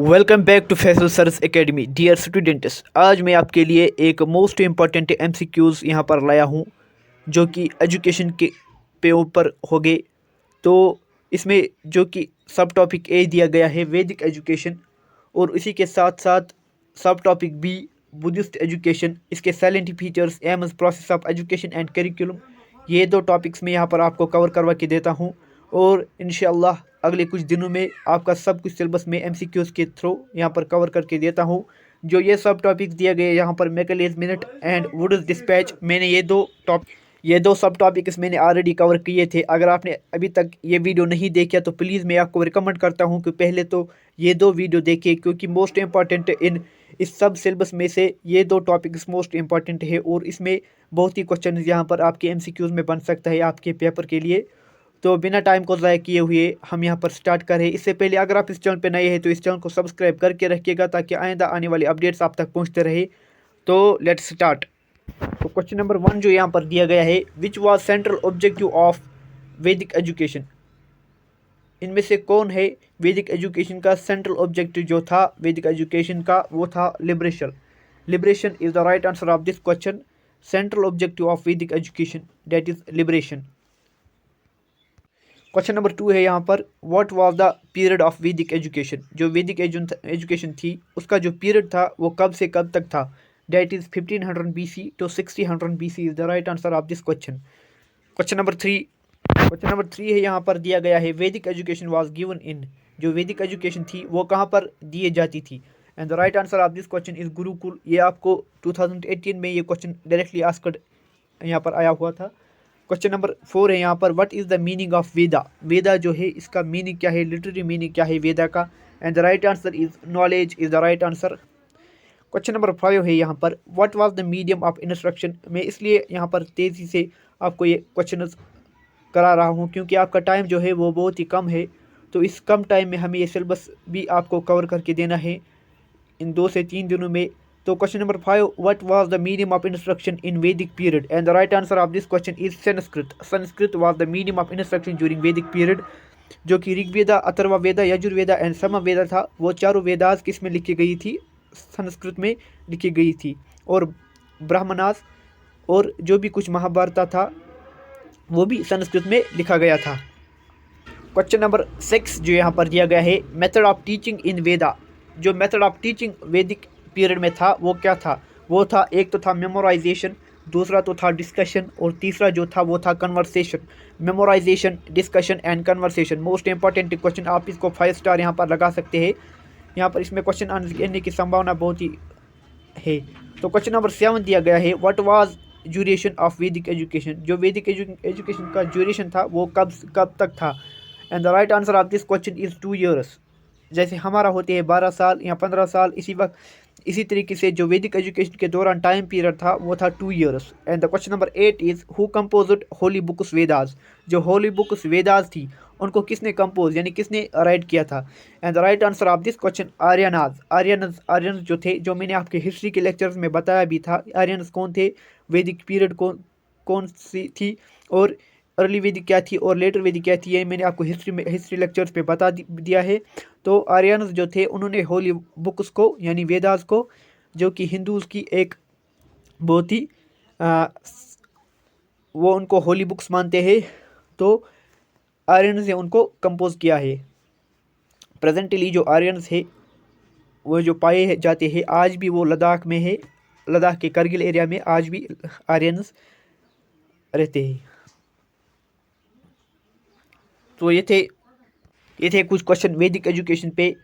Welcome back to Faisal sir's academy dear students. आज मैं आपके लिए एक मोस्ट इम्पॉर्टेंट एमसीक्यूज़ यहाँ पर लाया हूँ जो कि एजुकेशन के पे ऊपर हो गए। तो इसमें जो कि सब टॉपिक ए दिया गया है वैदिक एजुकेशन, और इसी के साथ साथ सब टॉपिक बी बुद्धिस्ट एजुकेशन, इसके salient features, AIIMS, process of education and curriculum. ये दो टॉपिक्स मैं यहाँ पर आपको कवर करवा के देता हूँ, और इंशाअल्लाह अगले कुछ दिनों में आपका सब कुछ सिलेबस में एमसीक्यूज़ के थ्रू यहाँ पर कवर करके देता हूँ। जो ये सब टॉपिक्स दिए गए यहाँ पर मैकलेज मिनट एंड वुड्स डिस्पैच, मैंने ये दो सब टॉपिक्स मैंने ऑलरेडी कवर किए थे। अगर आपने अभी तक ये वीडियो नहीं देखा तो प्लीज़ मैं आपको रिकमेंड करता हूँ कि पहले तो ये दो वीडियो देखिए, क्योंकि मोस्ट इम्पॉर्टेंट इन इस सब सिलेबस में से ये दो टॉपिक्स मोस्ट इम्पॉर्टेंट है, और इसमें बहुत ही क्वेश्चन यहाँ पर आपके एमसीक्यूज़ में बन सकता है आपके पेपर के लिए। तो बिना टाइम को ज़ाया किए हुए हम यहाँ पर स्टार्ट करें। इससे पहले अगर आप इस चैनल पर नए हैं तो इस चैनल को सब्सक्राइब करके रखिएगा ताकि आइंदा आने वाली अपडेट्स आप तक पहुँचते रहे। तो लेट्स स्टार्ट। तो क्वेश्चन नंबर 1 जो यहाँ पर दिया गया है, which was central objective of Vedic education. इनमें से कौन है वैदिक एजुकेशन का सेंट्रल ऑब्जेक्टिव जो था वैदिक एजुकेशन का, वो था liberation. Liberation is the right answer of this question. Central objective of Vedic education that is liberation. Question number 2 है यहाँ पर, what was the period of Vedic education. जो वैदिक एजुकेशन थी उसका जो पीरियड था वो कब से कब तक था, that is 1500 BC to 1600 BC is the right answer of this question. Question number 3 है यहाँ पर दिया गया है, वैदिक एजुकेशन वाज गिवन इन। जो वैदिक एजुकेशन थी वो कहाँ पर दिए जाती थी, and the right answer of this question is Gurukul. ये आपको 2018 में ये क्वेश्चन डायरेक्टली आस्क्ड यहाँ पर आया हुआ था। क्वेश्चन नंबर 4 है यहाँ पर, what is the meaning of Veda. Veda जो है इसका मीनिंग क्या है, लिटरेरी मीनिंग क्या है वेदा का, and the right answer is knowledge is the right answer. Question number 5 है यहाँ पर, what was the medium of instruction. मैं इसलिए यहाँ पर तेज़ी से आपको ये क्वेश्चन करा रहा हूँ क्योंकि आपका टाइम जो है वो बहुत ही कम है, तो इस कम टाइम में हमें ये सिलेबस भी आपको कवर करके देना है इन 2 से 3 दिनों में। तो question number 5, what was the medium of instruction in Vedic period, and the right answer of this question is Sanskrit. Sanskrit was the medium of instruction during Vedic period. जो कि ऋग्वेदा, अथर्ववेदा, यजुर्वेदा एंड समवेदा था, वो चारों वेदास किस में लिखी गई थी, संस्कृत में लिखी गई थी। और ब्राह्मणास और जो भी कुछ महाभारत था वो भी संस्कृत में लिखा गया था। क्वेश्चन नंबर 6 जो यहाँ पर दिया गया है, मेथड ऑफ टीचिंग इन वेदा। जो मेथड ऑफ टीचिंग वैदिक पीरियड में था वो क्या था, वो था, एक तो था मेमोराइजेशन, दूसरा तो था डिस्कशन, और तीसरा जो था वो था conversation. Memorisation, discussion and conversation, most important question. आप इसको 5 स्टार यहाँ पर लगा सकते हैं। यहाँ पर इसमें क्वेश्चन आने की संभावना बहुत ही है। तो क्वेश्चन नंबर 7 दिया गया है, what was duration of Vedic education. जो वैदिक एजुकेशन का ड्यूरेशन था वो कब तक था, and the right answer of this question is 2 years। जैसे हमारा होते हैं 12 साल या 15 साल, इसी तरीके से जो वैदिक एजुकेशन के दौरान टाइम पीरियड था वो था 2 years। And the question number 8 is, who composed holy books Vedas. जो होली बुक्स वेदास थी उनको किसने कंपोज यानी किसने राइट किया था, and the right answer of this question Aryans जो थे, जो मैंने आपके हिस्ट्री के लेक्चर्स में बताया भी था। आर्यनस कौन थे, वैदिक पीरियड कौन सी थी, और अर्ली वैदिक क्या थी और लेटर वैदिक क्या थी, ये मैंने आपको हिस्ट्री लेक्चर्स पे बता दिया है। तो आर्यन्स जो थे उन्होंने होली बुक्स को यानी वेदास को, जो कि हिंदूज़ की एक बहुत ही वो उनको होली बुक्स मानते हैं, तो आर्यन्स ने उनको कंपोज किया है। प्रेजेंटली जो आर्यन्स है वो जो पाए जाते हैं आज भी वो लद्दाख में है, लद्दाख के करगिल एरिया में आज भी आर्यन्स रहते हैं। तो ये थे कुछ क्वेश्चन वैदिक एजुकेशन पे,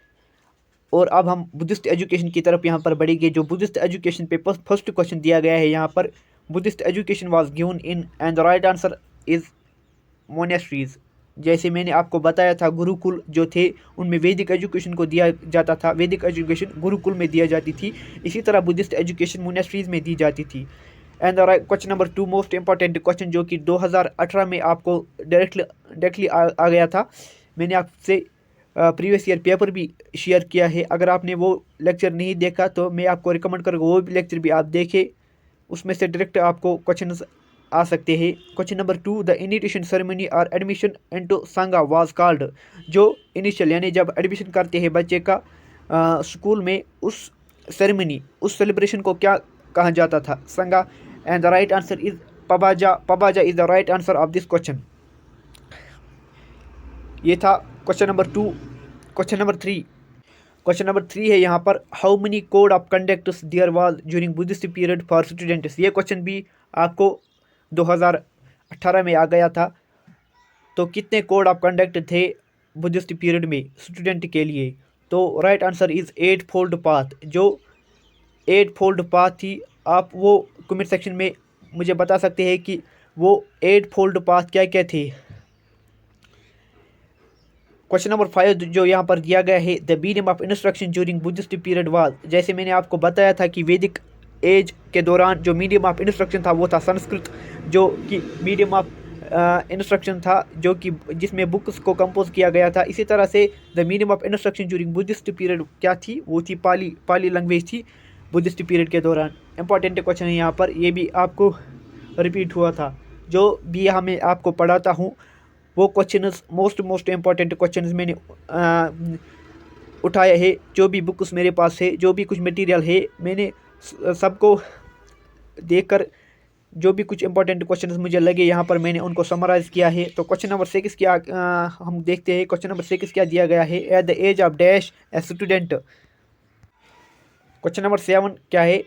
और अब हम बुद्धिस्ट एजुकेशन की तरफ यहाँ पर बढ़ेंगे। जो बुद्धिस्ट एजुकेशन पे फर्स्ट क्वेश्चन दिया गया है यहाँ पर, Buddhist education was given in, and the right answer is monasteries. जैसे मैंने आपको बताया था गुरुकुल जो थे उनमें वैदिक एजुकेशन को दिया जाता था, वैदिक एजुकेशन गुरुकुल में दिया जाती थी, इसी तरह बुद्धिस्ट एजुकेशन मोनेस्ट्रीज में दी जाती थी। And the question number 2 most important question, जो कि 2018 में आपको डायरेक्टली आ गया था। मैंने आपसे प्रीवियस ईयर पेपर भी शेयर किया है। अगर आपने वो लेक्चर नहीं देखा तो मैं आपको रिकमेंड करूँगा वो लेक्चर भी आप देखें, उसमें से डायरेक्ट आपको क्वेश्चन आ सकते हैं। Question number 2, the initiation ceremony और एडमिशन इनटू संघा वाज कॉल्ड। जो इनिशियल यानी जब एडमिशन करते हैं बच्चे का स्कूल में उस सेरेमनी, उस सेलिब्रेशन को क्या कहा जाता था? Sangha, and the right answer is pabbaja. Pabbaja is the right answer of this question. ये था question number 2। Question number 3, question number 3 है यहाँ पर, how many code of conducts there was during Buddhist period for students. ये क्वेश्चन भी आपको 2018 में आ गया था। तो कितने कोड ऑफ कंडक्ट थे बुद्धिस्ट पीरियड में स्टूडेंट के लिए? तो right answer is 8 fold path. जो 8 फोल्ड पाथ थी, आप वो कमेंट सेक्शन में मुझे बता सकते हैं कि वो 8 फोल्ड पाथ क्या क्या थे। क्वेश्चन नंबर 5 जो यहाँ पर दिया गया है, the medium of instruction during Buddhist period was. जैसे मैंने आपको बताया था कि वैदिक एज के दौरान जो मीडियम ऑफ इंस्ट्रक्शन था वो था संस्कृत, जो कि मीडियम ऑफ इंस्ट्रक्शन था, जो कि जिसमें बुक्स को कंपोज किया गया था। इसी तरह से the medium of instruction during Buddhist period क्या थी? वो थी पाली लैंग्वेज थी बुद्धिस्ट पीरियड के दौरान। इंपॉर्टेंट क्वेश्चन है यहाँ पर, ये भी आपको रिपीट हुआ था। जो भी मैं आपको पढ़ाता हूँ वो क्वेश्चंस मोस्ट इम्पॉर्टेंट क्वेश्चंस मैंने उठाए हैं। जो भी बुक्स मेरे पास है, जो भी कुछ मटेरियल है, मैंने सबको देखकर जो भी कुछ इंपॉर्टेंट क्वेश्चंस मुझे लगे यहाँ पर मैंने उनको समराइज़ किया है। तो क्वेश्चन नंबर 6 क्या हम देखते हैं। क्वेश्चन नंबर 6 क्या दिया गया है? At the age of dash a student. Question number 7 क्या है?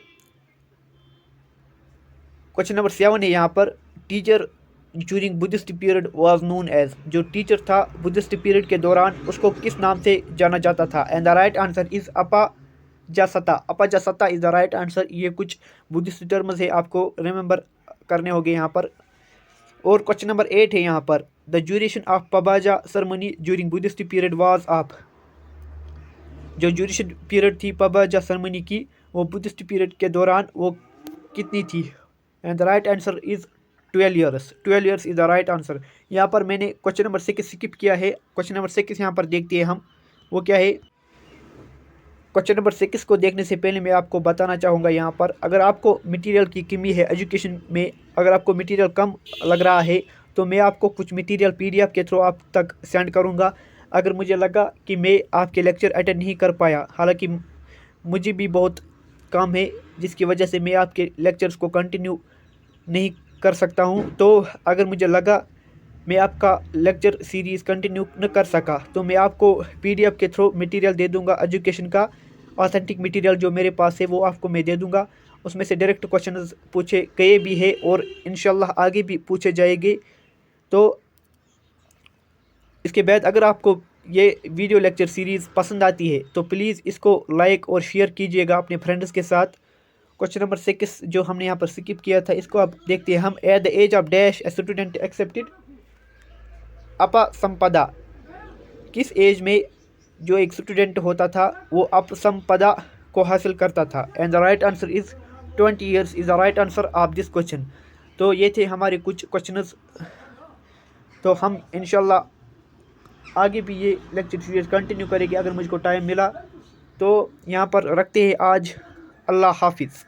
क्वेश्चन नंबर 7 है यहाँ पर, teacher during Buddhist period was known as. जो टीचर था बुद्धिस्ट पीरियड के दौरान, उसको किस नाम से जाना जाता था? And the right answer is अपाजासता। अपाजासता इज द राइट आंसर। ये कुछ बुद्धिस्ट टर्म्स है, आपको रिमेंबर करने होंगे यहाँ पर। और क्वेश्चन नंबर 8 है यहाँ पर, the duration of pabbaja ceremony during Buddhist period was of. जो ड्यूरेशन पीरियड थी पबाजा सेरेमनी की, वो बुद्धिस्ट पीरियड के दौरान वो कितनी थी? And the right answer is 12 years. 12 years is the right answer. यहाँ पर मैंने क्वेश्चन नंबर 6 स्किप किया है। क्वेश्चन नंबर 6 यहाँ पर देखते हैं हम, वो क्या है। क्वेश्चन नंबर 6 को देखने से पहले मैं आपको बताना चाहूँगा यहाँ पर, अगर आपको मटेरियल की कमी है एजुकेशन में, अगर आपको मटेरियल कम लग रहा है, तो मैं आपको कुछ मटेरियल PDF के थ्रू आप तक सेंड करूँगा। अगर मुझे लगा कि मैं आपके लेक्चर अटेंड नहीं कर पाया, हालांकि मुझे भी बहुत काम है जिसकी वजह से मैं आपके लेक्चर्स को कंटिन्यू नहीं कर सकता हूँ, तो अगर मुझे लगा मैं आपका लेक्चर सीरीज़ कंटिन्यू न कर सका, तो मैं आपको PDF के थ्रू मटेरियल दे दूंगा। एजुकेशन का ऑथेंटिक मटेरियल जो मेरे पास है वो आपको मैं दे दूंगा। उसमें से डायरेक्ट क्वेश्चंस पूछे गए भी है और इंशाल्लाह आगे भी पूछे जाएंगे। तो इसके बाद अगर आपको ये वीडियो लेक्चर सीरीज़ पसंद आती है तो प्लीज़ इसको लाइक और शेयर कीजिएगा अपने फ्रेंड्स के साथ। क्वेश्चन नंबर 6 जो हमने यहाँ पर स्किप किया था, इसको आप देखते हैं हम। At the age of dash a student accepted upasampada. किस एज में जो एक स्टूडेंट होता था वो अपसंपदा को हासिल करता था? And the right answer is 20 years is the right answer of this question. तो ये थे हमारे कुछ क्वेश्चंस। तो हम इंशाल्लाह आगे भी ये लेक्चर सीरीज कंटिन्यू करेंगे अगर मुझको टाइम मिला। तो यहाँ पर रखते हैं आज। अल्लाह हाफिज़।